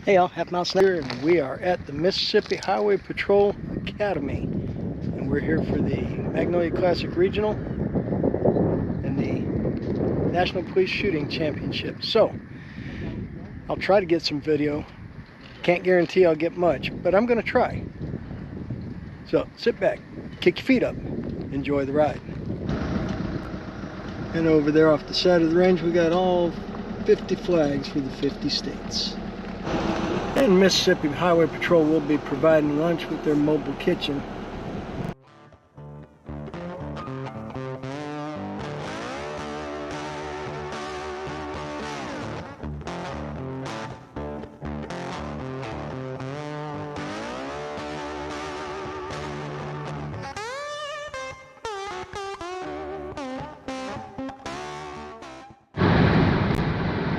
Hey y'all, Halfmilesniper, and we are at the Mississippi Highway Patrol Academy. And we're here for the Magnolia Classic Regional and the National Police Shooting Championship. So, I'll try to get some video. Can't guarantee I'll get much, but I'm going to try. So, sit back, kick your feet up, enjoy the ride. And over there off the side of the range, we got all 50 flags for the 50 states. And Mississippi Highway Patrol will be providing lunch with their mobile kitchen.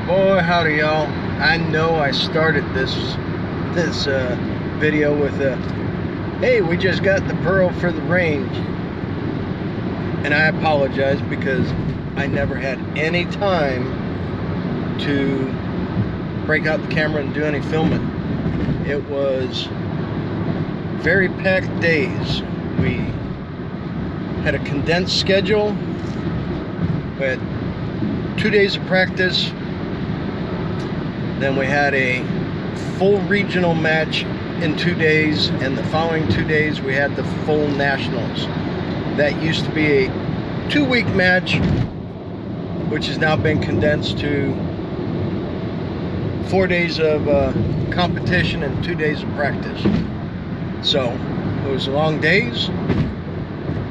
Boy, howdy y'all. I know I started this video with a, hey, we just got the pearl for the range. And I apologize because I never had any time to break out the camera and do any filming. It was very packed days. We had a condensed schedule. We had 2 days of practice. Then we had a full regional match in 2 days, and the following 2 days we had the full nationals. That used to be a 2-week match, which has now been condensed to 4 days of competition and 2 days of practice. So it was long days,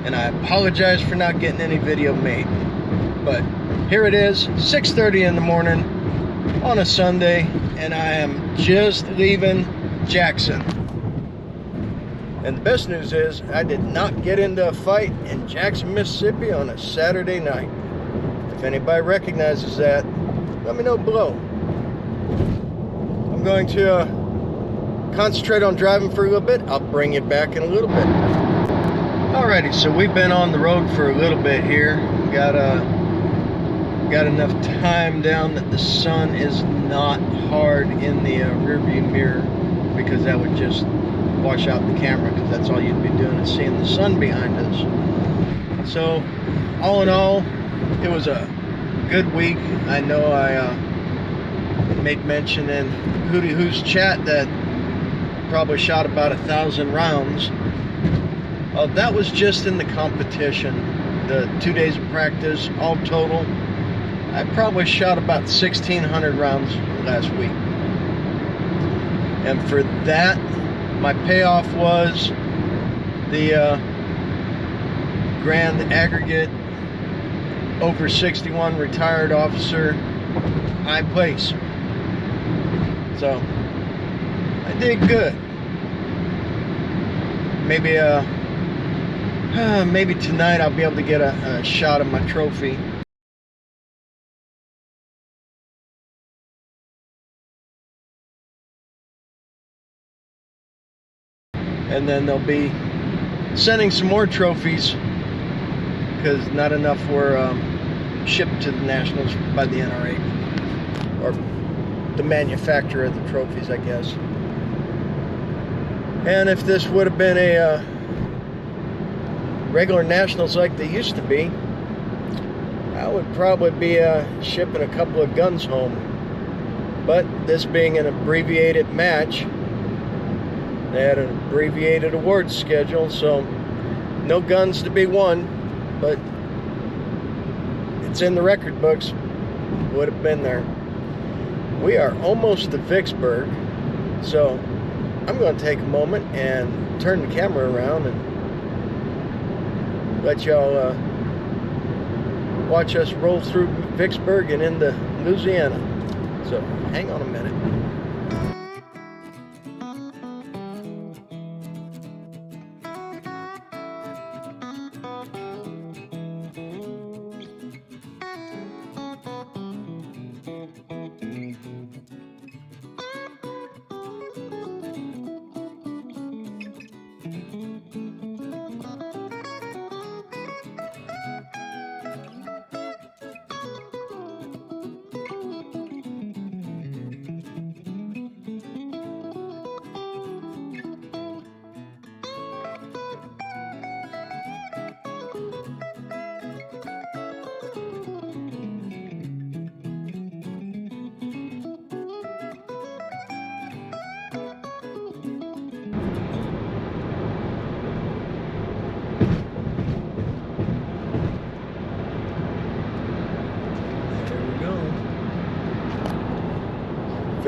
and I apologize for not getting any video made. But here it is, 6:30 in the morning on a Sunday, and I am just leaving Jackson. And the best news is I did not get into a fight in Jackson, Mississippi on a Saturday night. If anybody recognizes that, let me know below. I'm going to concentrate on driving for a little bit. I'll bring you back in a little bit. Alrighty, so we've been on the road for a little bit here. Got enough time down that the sun is not hard in the rearview mirror, because that would just wash out the camera, because that's all you'd be doing is seeing the sun behind us. So all in all, it was a good week. I know I made mention in Hootie Who's chat that probably shot about 1,000 rounds. That was just in the competition. The 2 days of practice, all total, I probably shot about 1,600 rounds last week. And for that, my payoff was the grand aggregate over 61 retired officer high place. So I did good. Maybe tonight I'll be able to get a shot of my trophy. And then they'll be sending some more trophies, because not enough were shipped to the Nationals by the NRA, or the manufacturer of the trophies, I guess. And if this would have been a regular Nationals like they used to be, I would probably be shipping a couple of guns home. But this being an abbreviated match, they had an abbreviated awards schedule, so no guns to be won, but it's in the record books. Would have been there. We are almost to Vicksburg, so I'm going to take a moment and turn the camera around and let y'all watch us roll through Vicksburg and into Louisiana. So hang on a minute.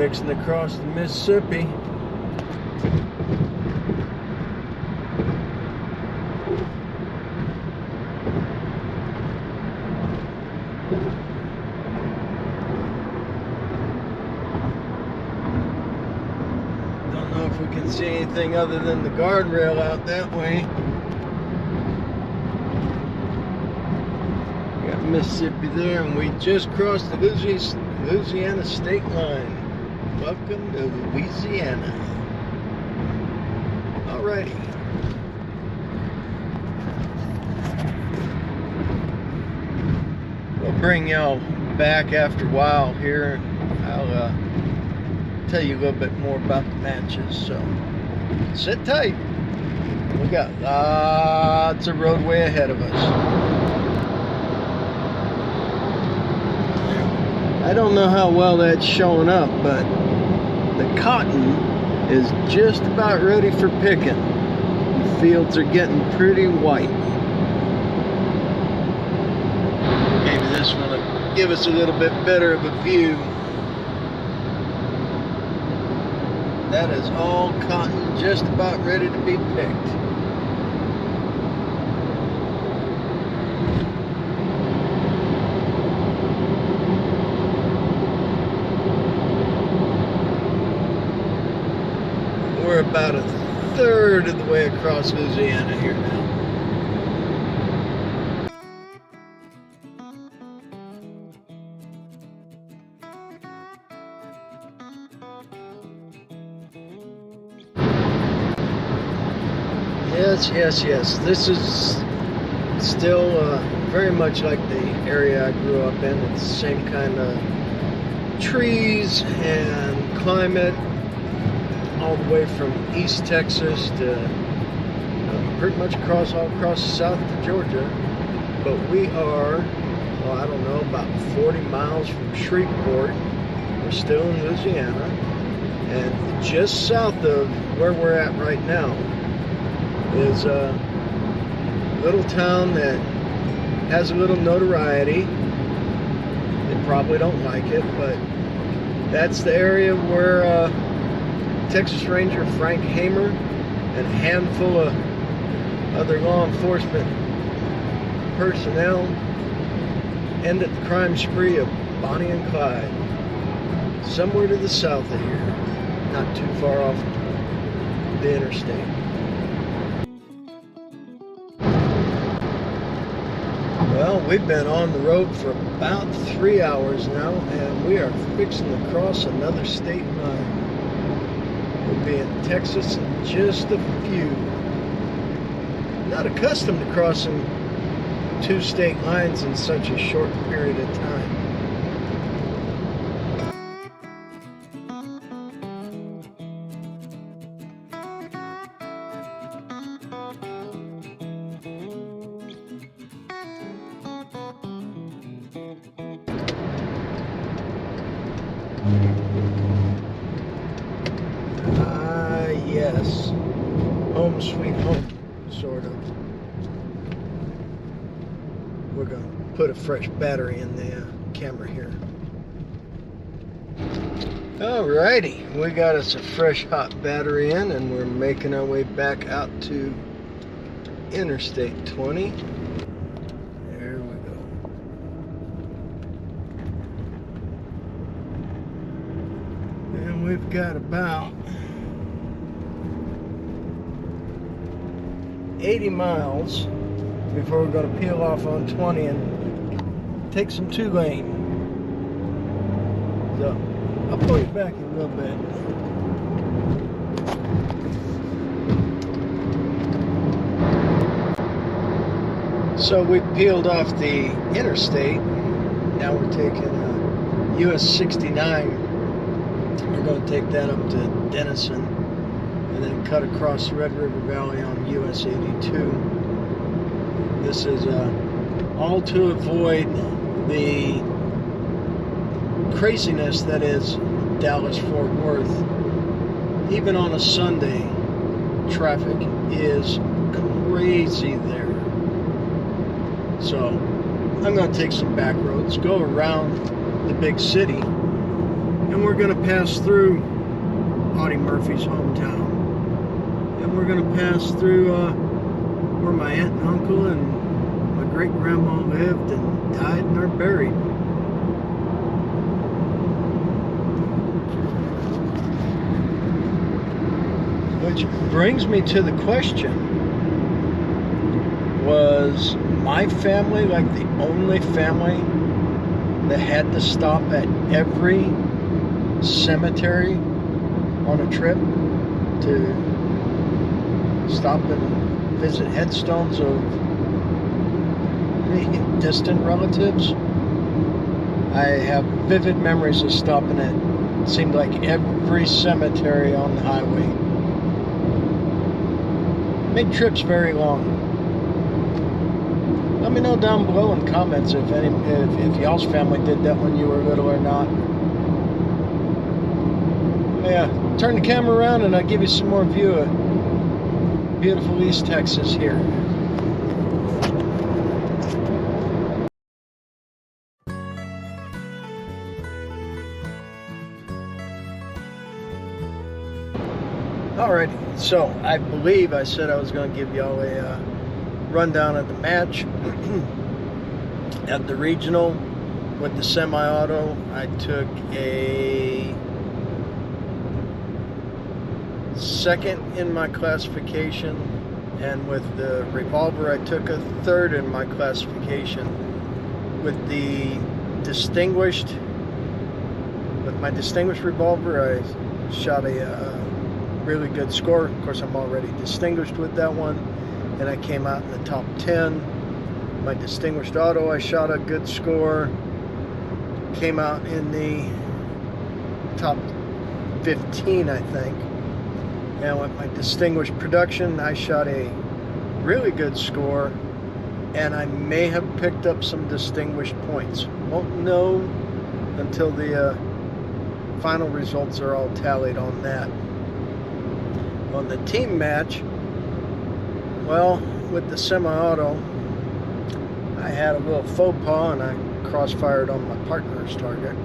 fixing to cross the Mississippi. Don't know if we can see anything other than the guardrail out that way. Got Mississippi there, and we just crossed the Louisiana state line. Welcome to Louisiana. Alrighty. We'll bring y'all back after a while here. I'll tell you a little bit more about the matches, so sit tight. We got lots of roadway ahead of us. I don't know how well that's showing up, but the cotton is just about ready for picking. The fields are getting pretty white. Maybe this one will give us a little bit better of a view. That is all cotton just about ready to be picked. We're about a third of the way across Louisiana here now. Yes. This is still very much like the area I grew up in. It's the same kind of trees and climate, all the way from East Texas to pretty much all across the south of Georgia. But we are, well, I don't know, about 40 miles from Shreveport. We're still in Louisiana, and just south of where we're at right now is a little town that has a little notoriety. They probably don't like it, but that's the area where Texas Ranger Frank Hamer and a handful of other law enforcement personnel ended the crime spree of Bonnie and Clyde, somewhere to the south of here, not too far off the interstate. Well, we've been on the road for about 3 hours now, and we are fixing to cross another state line. We'll be in Texas in just a few. Not accustomed to crossing 2 state lines in such a short period of time. Yes, home sweet home, sort of. We're going to put a fresh battery in the camera here. Alrighty, we got us a fresh hot battery in, and we're making our way back out to Interstate 20. There we go. And we've got about 80 miles before we're going to peel off on 20 and take some 2-lane. So I'll pull you back a little bit. So we peeled off the interstate. Now we're taking US 69. We're going to take that up to Denison, and then cut across the Red River Valley on US 82. This is all to avoid the craziness that is Dallas-Fort Worth. Even on a Sunday, traffic is crazy there. So I'm going to take some back roads, go around the big city, and and we're going to pass through Audie Murphy's hometown. And we're going to pass through where my aunt and uncle and my great-grandma lived and died and are buried. Which brings me to the question, was my family like the only family that had to stop at every cemetery on a trip to stop and visit headstones of distant relatives? I have vivid memories of stopping at, it seemed like, every cemetery on the highway. Made trips very long. Let me know down below in comments if y'all's family did that when you were little or not. Yeah, turn the camera around and I'll give you some more view of beautiful East Texas here. Alrighty, so I believe I said I was going to give y'all a rundown of the match at the regional with the semi-auto. I took a second in my classification, and with the revolver I took a third in my classification. With my distinguished revolver, I shot a really good score. Of course, I'm already distinguished with that one, and I came out in the top 10. My distinguished auto, I shot a good score, came out in the top 15, I think. And with my distinguished production, I shot a really good score, and I may have picked up some distinguished points. Won't know until the final results are all tallied on that. On the team match, well, with the semi-auto, I had a little faux pas and I crossfired on my partner's target.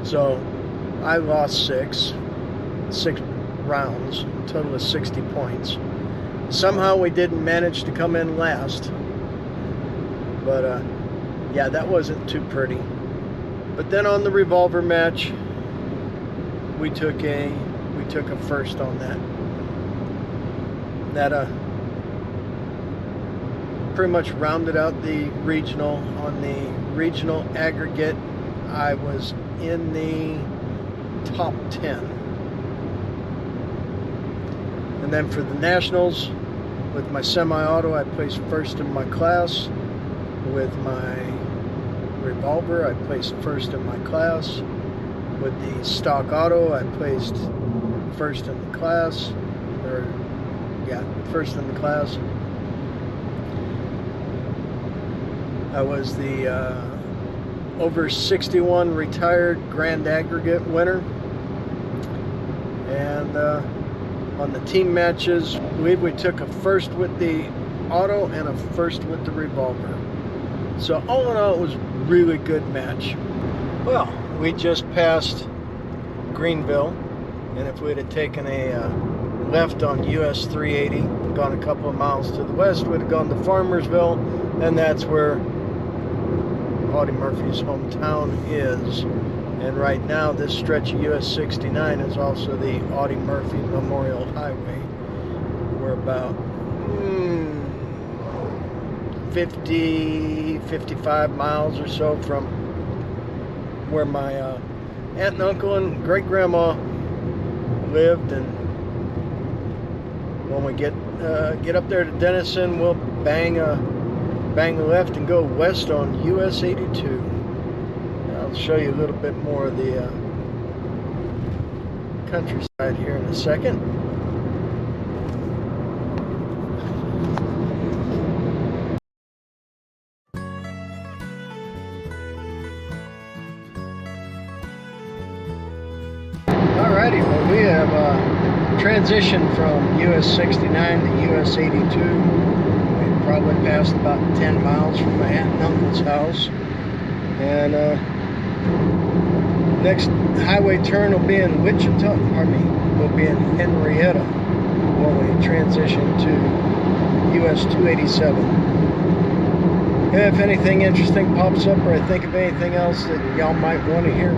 So I lost six rounds, a total of 60 points. Somehow we didn't manage to come in last, but yeah, that wasn't too pretty. But then on the revolver match, we took a first on that. That pretty much rounded out the regional. On the regional aggregate, I was in the top 10. And then for the nationals, with my semi-auto, I placed first in my class. With my revolver, I placed first in my class. With the stock auto, I placed first in the class. First in the class. I was the over 61 retired grand aggregate winner. And on the team matches, I believe we took a first with the auto and a first with the revolver. So all in all, it was a really good match. Well, we just passed Greenville, and if we'd have taken a left on US 380, gone a couple of miles to the west, we'd have gone to Farmersville, and that's where Audie Murphy's hometown is. And right now, this stretch of US 69 is also the Audie Murphy Memorial Highway. We're about 55 miles or so from where my aunt and uncle and great-grandma lived. And when we get up there to Denison, we'll bang a left and go west on US 82. I'll show you a little bit more of the countryside here in a second. Alrighty, well, we have transitioned from US 69 to US 82. We probably passed about 10 miles from my aunt and uncle's house. And Next highway turn will be in Wichita, will be in Henrietta when we transition to US 287. If anything interesting pops up or I think of anything else that y'all might want to hear,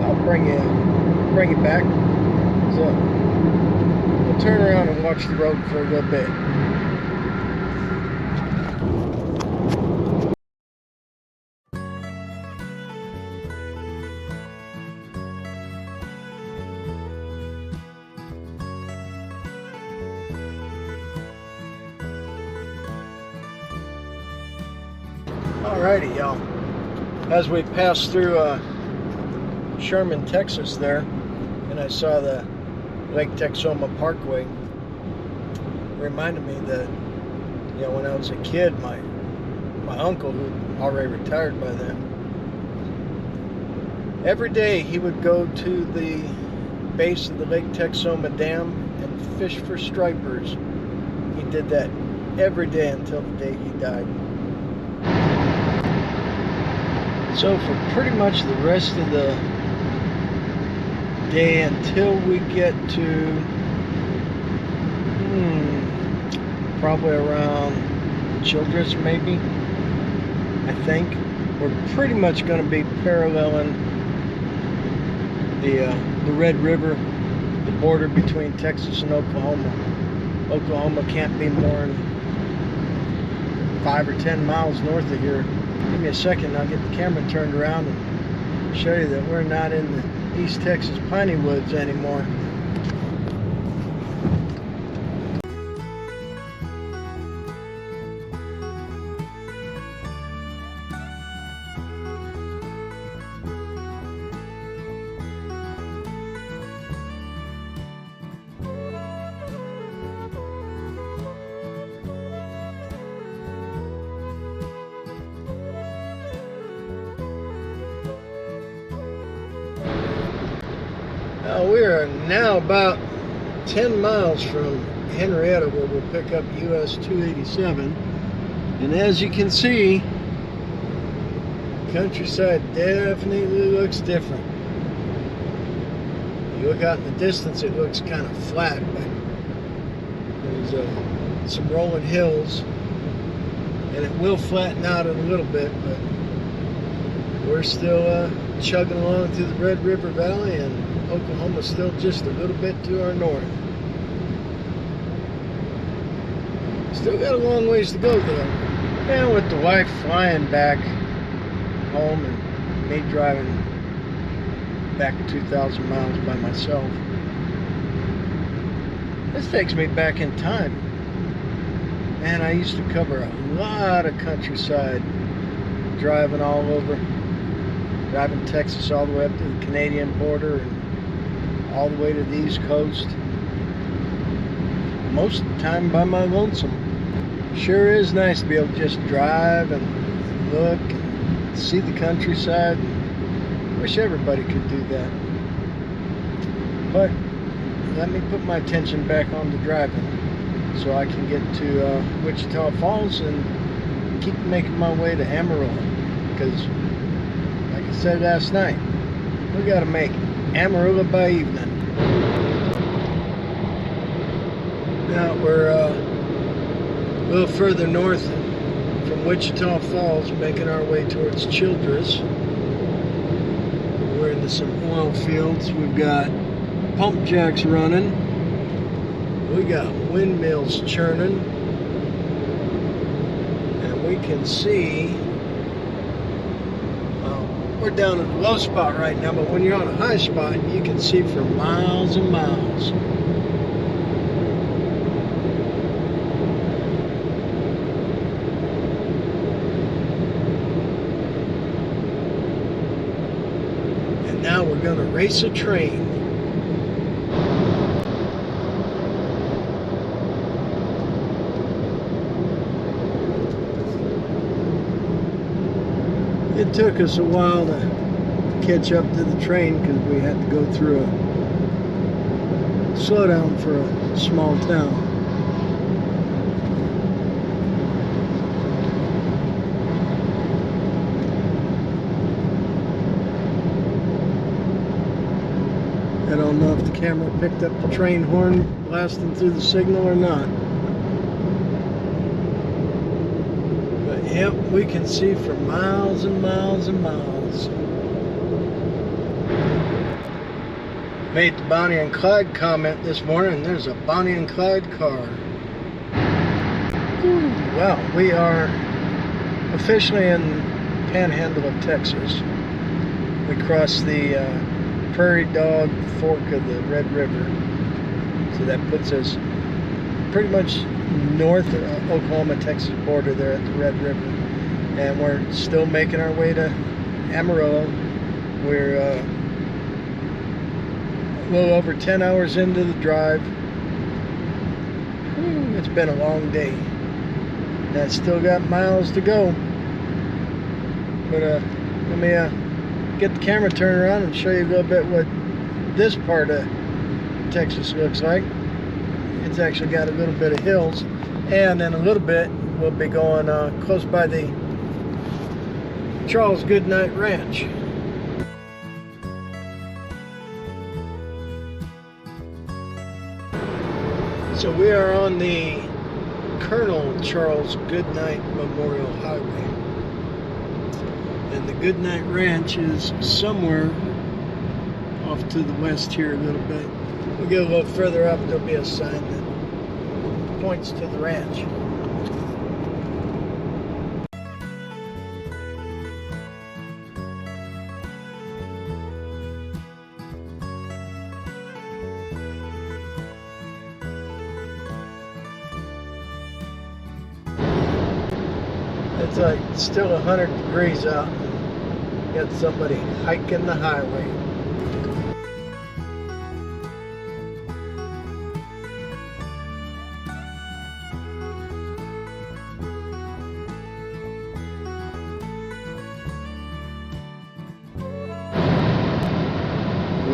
I'll bring you back. So we'll turn around and watch the road for a little bit. Alrighty, y'all. As we passed through Sherman, Texas there, and I saw the Lake Texoma Parkway, it reminded me that, you know, when I was a kid, my uncle, who already retired by then, every day he would go to the base of the Lake Texoma Dam and fish for stripers. He did that every day until the day he died. So for pretty much the rest of the day until we get to probably around Childress, maybe, I think, we're pretty much going to be paralleling the Red River, the border between Texas and Oklahoma. Oklahoma can't be more than 5 or 10 miles north of here. Give me a second, I'll get the camera turned around and show you that we're not in the East Texas piney woods anymore. We are now about 10 miles from Henrietta, where we'll pick up US 287. And as you can see, countryside definitely looks different. You look out in the distance, it looks kind of flat, but there's some rolling hills, and it will flatten out in a little bit, but we're still chugging along through the Red River Valley, and Oklahoma's still just a little bit to our north. Still got a long ways to go though. And with the wife flying back home and me driving back 2,000 miles by myself, this takes me back in time. Man, I used to cover a lot of countryside, driving all over, driving Texas all the way up to the Canadian border and all the way to the East Coast. Most of the time by my lonesome. Sure is nice to be able to just drive and look and see the countryside. Wish everybody could do that. But let me put my attention back on the driving so I can get to Wichita Falls and keep making my way to Amarillo. Because, like I said last night, we got to make Amarillo by evening. Now we're a little further north from Wichita Falls, making our way towards Childress. We're into some oil fields. We've got pump jacks running. We got windmills churning. And we can see, we're down at a low spot right now, but when you're on a high spot, you can see for miles and miles. And now we're going to race a train. It took us a while to catch up to the train because we had to go through a slowdown for a small town. I don't know if the camera picked up the train horn blasting through the signal or not. But yep, we can see for miles and miles and miles. Made the Bonnie and Clyde comment this morning, and there's a Bonnie and Clyde car. Well, we are officially in Panhandle of Texas. We crossed the Prairie Dog Fork of the Red River. So that puts us pretty much north of the Oklahoma-Texas border there at the Red River. And we're still making our way to Amarillo. We're a little over 10 hours into the drive. It's been a long day. And I still got miles to go. But let me get the camera turned around and show you a little bit what this part of Texas looks like. It's actually got a little bit of hills, and in a little bit we'll be going close by the Charles Goodnight Ranch. So we are on the Colonel Charles Goodnight Memorial Highway. And the Goodnight Ranch is somewhere off to the west here a little bit. We get a little further up, there'll be a sign that points to the ranch. It's like still 100 degrees out. Got somebody hiking the highway.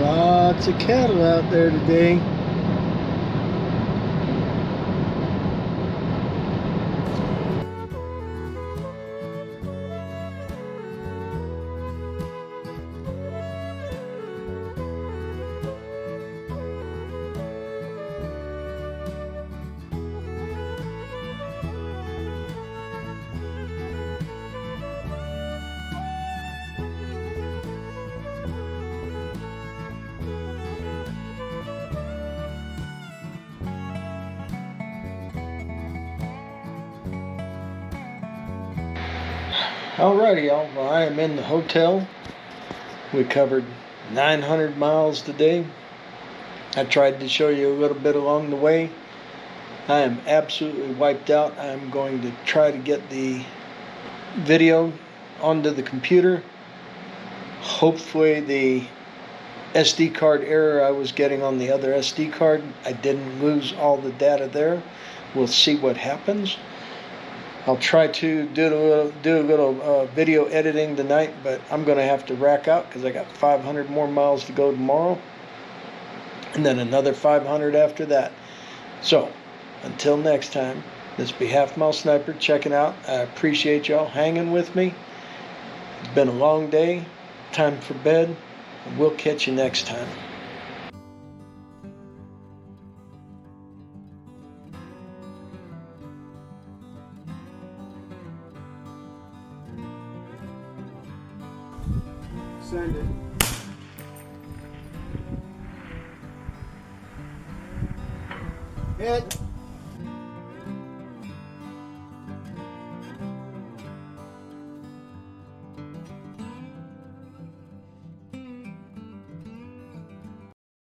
Lots of cattle out there today. Alrighty, y'all. Well, I am in the hotel. We covered 900 miles today. I tried to show you a little bit along the way. I am absolutely wiped out. I'm going to try to get the video onto the computer. Hopefully the SD card error I was getting on the other SD card, I didn't lose all the data there. We'll see what happens. I'll try to do a little video editing tonight, but I'm going to have to rack out because I got 500 more miles to go tomorrow, and then another 500 after that. So, until next time, this be Halfmilesniper checking out. I appreciate y'all hanging with me. It's been a long day, time for bed, and we'll catch you next time. Send it. Hit.